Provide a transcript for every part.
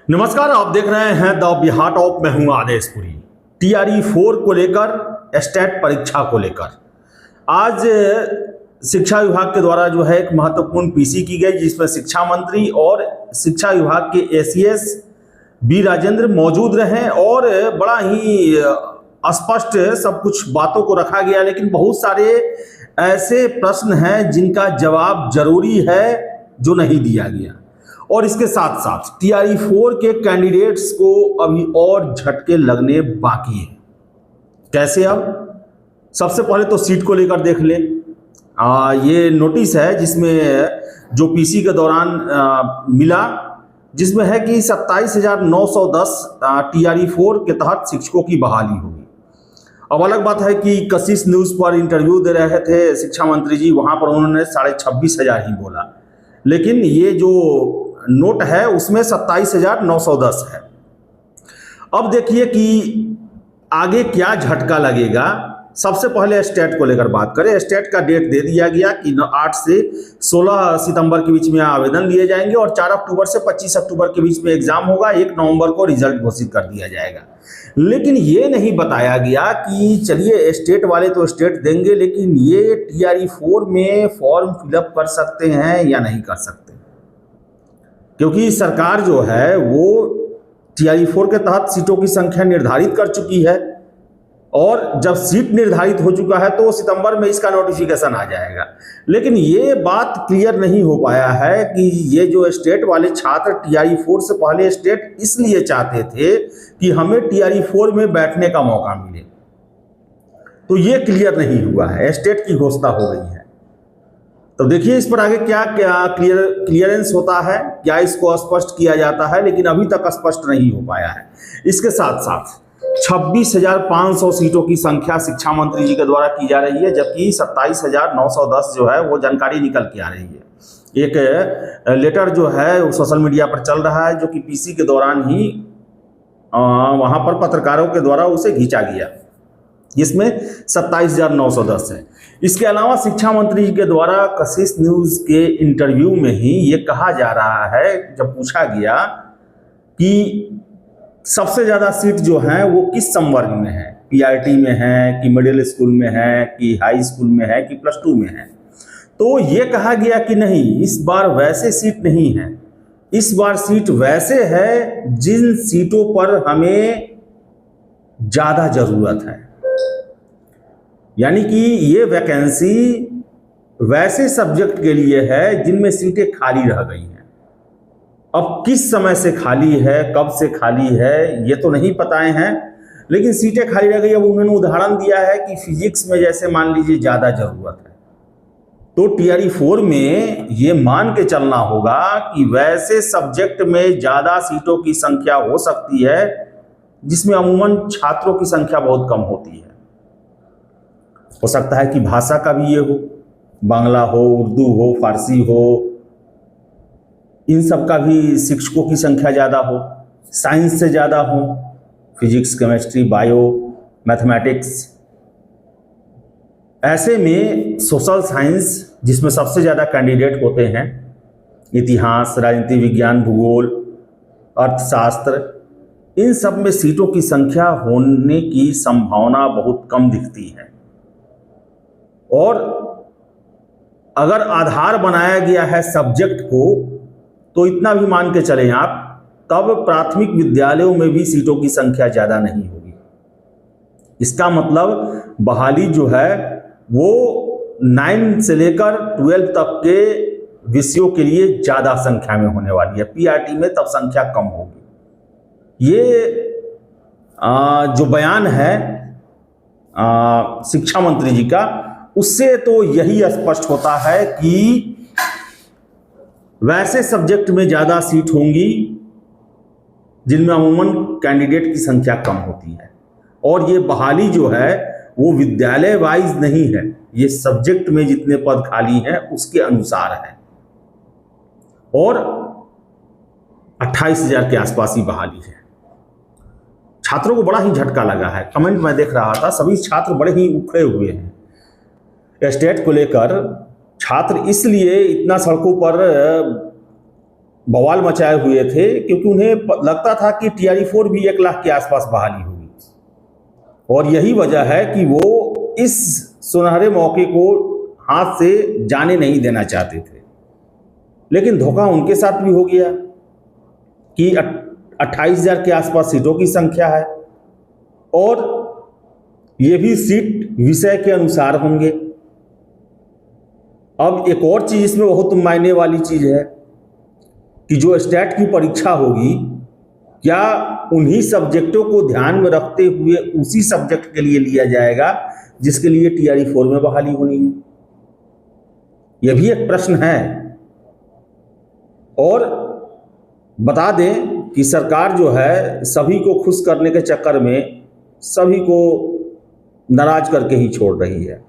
नमस्कार, आप देख रहे हैं द बिहार टॉप। मैं हूं आदेशपुरी। टीआरई 4 को लेकर, स्टेट परीक्षा को लेकर आज शिक्षा विभाग के द्वारा जो है एक महत्वपूर्ण पीसी की गई, जिसमें शिक्षा मंत्री और शिक्षा विभाग के एसीएस बी राजेंद्र मौजूद रहे और बड़ा ही स्पष्ट सब कुछ बातों को रखा गया। लेकिन बहुत सारे ऐसे प्रश्न हैं जिनका जवाब जरूरी है जो नहीं दिया गया, और इसके साथ साथ टीआरई 4 के कैंडिडेट्स को अभी और झटके लगने बाकी हैं। कैसे? अब सबसे पहले तो सीट को लेकर देख ले। ये नोटिस है जिसमें जो पीसी के दौरान मिला, जिसमें है कि 27,910 टीआरई 4 के तहत शिक्षकों की बहाली होगी। अब अलग बात है कि कशिश न्यूज़ पर इंटरव्यू दे रहे थे शिक्षा मंत्री जी, वहां पर उन्होंने 26,500 ही बोला, लेकिन ये जो नोट है उसमें 27,910 है। अब देखिए कि आगे क्या झटका लगेगा। सबसे पहले स्टेट को लेकर बात करें। स्टेट का डेट दे दिया गया कि 8 से 16 सितंबर के बीच में आवेदन लिए जाएंगे और 4 अक्टूबर से 25 अक्टूबर के बीच में एग्जाम होगा। 1 नवंबर को रिजल्ट घोषित कर दिया जाएगा। लेकिन ये नहीं बताया गया कि चलिए स्टेट वाले तो स्टेट देंगे, लेकिन ये टीआरई 4 में फॉर्म फिलअप कर सकते हैं या नहीं कर सकते, क्योंकि सरकार जो है वो टीआरई 4 के तहत सीटों की संख्या निर्धारित कर चुकी है, और जब सीट निर्धारित हो चुका है तो सितंबर में इसका नोटिफिकेशन आ जाएगा। लेकिन ये बात क्लियर नहीं हो पाया है कि ये जो स्टेट वाले छात्र टीआरई 4 से पहले स्टेट इसलिए चाहते थे कि हमें टीआरई 4 में बैठने का मौका मिले, तो ये क्लियर नहीं हुआ है। स्टेट की घोषणा हो गई है, तो देखिए इस पर आगे क्या क्या क्लियरेंस होता है, क्या इसको स्पष्ट किया जाता है, लेकिन अभी तक स्पष्ट नहीं हो पाया है। इसके साथ साथ 26,500 सीटों की संख्या शिक्षा मंत्री जी के द्वारा की जा रही है, जबकि 27,910 जो है वो जानकारी निकल के आ रही है। एक लेटर जो है वो सोशल मीडिया पर चल रहा है, जो कि पीसी के दौरान ही वहां पर पत्रकारों के द्वारा उसे खींचा गया, जिसमें 27,910 है। इसके अलावा शिक्षा मंत्री जी के द्वारा कशिश न्यूज़ के इंटरव्यू में ही ये कहा जा रहा है, जब पूछा गया कि सबसे ज़्यादा सीट जो है वो किस संवर्ग में है, पीआरटी में है कि मिडिल स्कूल में है कि हाई स्कूल में है कि +2 में है, तो ये कहा गया कि नहीं, इस बार वैसे सीट नहीं है। इस बार सीट वैसे है जिन सीटों पर हमें ज़्यादा ज़रूरत है, यानी कि ये वैकेंसी वैसे सब्जेक्ट के लिए है जिनमें सीटें खाली रह गई हैं। अब किस समय से खाली है, कब से खाली है, ये तो नहीं बताए हैं, लेकिन सीटें खाली रह गई। अब उन्होंने उदाहरण दिया है कि फिजिक्स में जैसे मान लीजिए ज़्यादा ज़रूरत है, तो टीआरई 4 में ये मान के चलना होगा कि वैसे सब्जेक्ट में ज़्यादा सीटों की संख्या हो सकती है जिसमें अमूमन छात्रों की संख्या बहुत कम होती है। हो सकता है कि भाषा का भी ये हो, बांग्ला हो, उर्दू हो, फारसी हो, इन सब का भी शिक्षकों की संख्या ज़्यादा हो, साइंस से ज़्यादा हो, फिजिक्स, केमिस्ट्री, बायो, मैथमेटिक्स। ऐसे में सोशल साइंस, जिसमें सबसे ज़्यादा कैंडिडेट होते हैं, इतिहास, राजनीति विज्ञान, भूगोल, अर्थशास्त्र, इन सब में सीटों की संख्या होने की संभावना बहुत कम दिखती है। और अगर आधार बनाया गया है सब्जेक्ट को, तो इतना भी मान के चलें आप, तब प्राथमिक विद्यालयों में भी सीटों की संख्या ज़्यादा नहीं होगी। इसका मतलब बहाली जो है वो 9 से लेकर 12 तक के विषयों के लिए ज़्यादा संख्या में होने वाली है। पीआरटी में तब संख्या कम होगी। ये जो बयान है शिक्षा मंत्री जी का, उससे तो यही स्पष्ट होता है कि वैसे सब्जेक्ट में ज़्यादा सीट होंगी जिनमें अमूमन कैंडिडेट की संख्या कम होती है, और ये बहाली जो है वो विद्यालय वाइज नहीं है, ये सब्जेक्ट में जितने पद खाली हैं उसके अनुसार है, और 28,000 के आसपास ही बहाली है। छात्रों को बड़ा ही झटका लगा है। कमेंट में देख रहा था, सभी छात्र बड़े ही उखड़े हुए हैं स्टेट को लेकर। छात्र इसलिए इतना सड़कों पर बवाल मचाए हुए थे, क्योंकि उन्हें लगता था कि TRE 4 भी 1 लाख के आसपास बहाली होगी। और यही वजह है कि वो इस सुनहरे मौके को हाथ से जाने नहीं देना चाहते थे। लेकिन धोखा उनके साथ भी हो गया कि 28,000 के आसपास सीटों की संख्या है और ये भी सीट विषय के अनुसार होंगे। अब एक और चीज़ इसमें बहुत मायने वाली चीज़ है कि जो स्टेट की परीक्षा होगी, क्या उन्हीं सब्जेक्टों को ध्यान में रखते हुए उसी सब्जेक्ट के लिए लिया जाएगा जिसके लिए TRE 4 में बहाली होनी है? यह भी एक प्रश्न है। और बता दें कि सरकार जो है सभी को खुश करने के चक्कर में सभी को नाराज करके ही छोड़ रही है।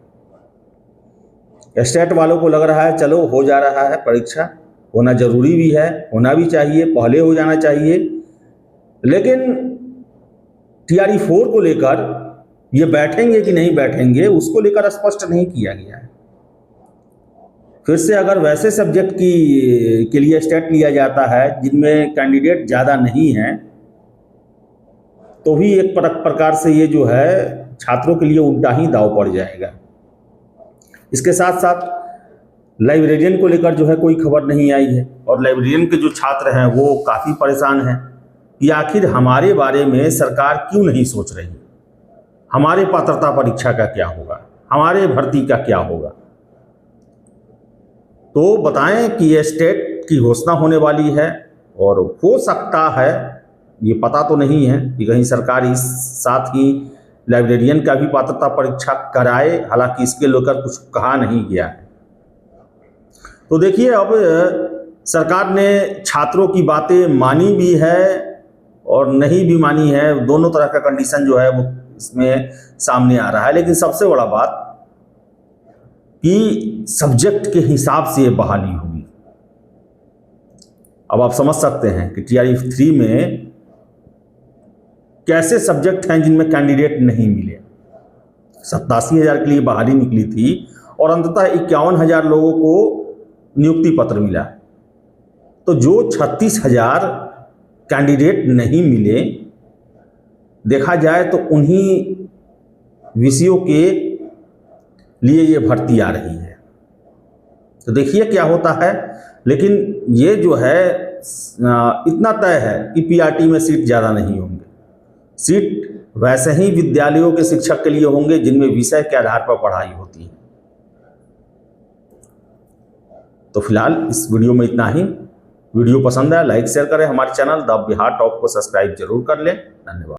स्टेट वालों को लग रहा है चलो हो जा रहा है परीक्षा, होना जरूरी भी है, होना भी चाहिए, पहले हो जाना चाहिए। लेकिन TRE 4 को लेकर ये बैठेंगे कि नहीं बैठेंगे उसको लेकर स्पष्ट नहीं किया गया है। फिर से अगर वैसे सब्जेक्ट के लिए स्टेट लिया जाता है जिनमें कैंडिडेट ज़्यादा नहीं हैं, तो भी एक प्रकार से ये जो है छात्रों के लिए उल्टा ही दाव पड़ जाएगा। इसके साथ साथ लाइब्रेरियन को लेकर जो है कोई खबर नहीं आई है और लाइब्रेरियन के जो छात्र हैं वो काफ़ी परेशान हैं कि आखिर हमारे बारे में सरकार क्यों नहीं सोच रही, हमारे पात्रता परीक्षा का क्या होगा, हमारे भर्ती का क्या होगा। तो बताएं कि ये स्टेट की घोषणा होने वाली है और हो सकता है, ये पता तो नहीं है कि कहीं सरकार इस साथ ही लाइब्रेरियन का भी पात्रता परीक्षा कराए, हालांकि इसके लेकर कुछ कहा नहीं गया है। तो देखिए, अब सरकार ने छात्रों की बातें मानी भी है और नहीं भी मानी है, दोनों तरह का कंडीशन जो है वो इसमें सामने आ रहा है। लेकिन सबसे बड़ा बात कि सब्जेक्ट के हिसाब से ये बहाली हुई। अब आप समझ सकते हैं कि TRE 3 में कैसे सब्जेक्ट हैं जिनमें कैंडिडेट नहीं मिले। 87,000 के लिए बहाली निकली थी और अंततः 51,000 लोगों को नियुक्ति पत्र मिला। तो जो 36,000 कैंडिडेट नहीं मिले, देखा जाए तो उन्हीं विषयों के लिए ये भर्ती आ रही है। तो देखिए क्या होता है। लेकिन ये जो है इतना तय है कि PRT में सीट ज़्यादा नहीं होंगे। सीट वैसे ही विद्यालयों के शिक्षक के लिए होंगे जिनमें विषय के आधार पर पढ़ाई होती है। तो फिलहाल इस वीडियो में इतना ही। वीडियो पसंद आया लाइक शेयर करें, हमारे चैनल द बिहार टॉप को सब्सक्राइब जरूर कर लें। धन्यवाद।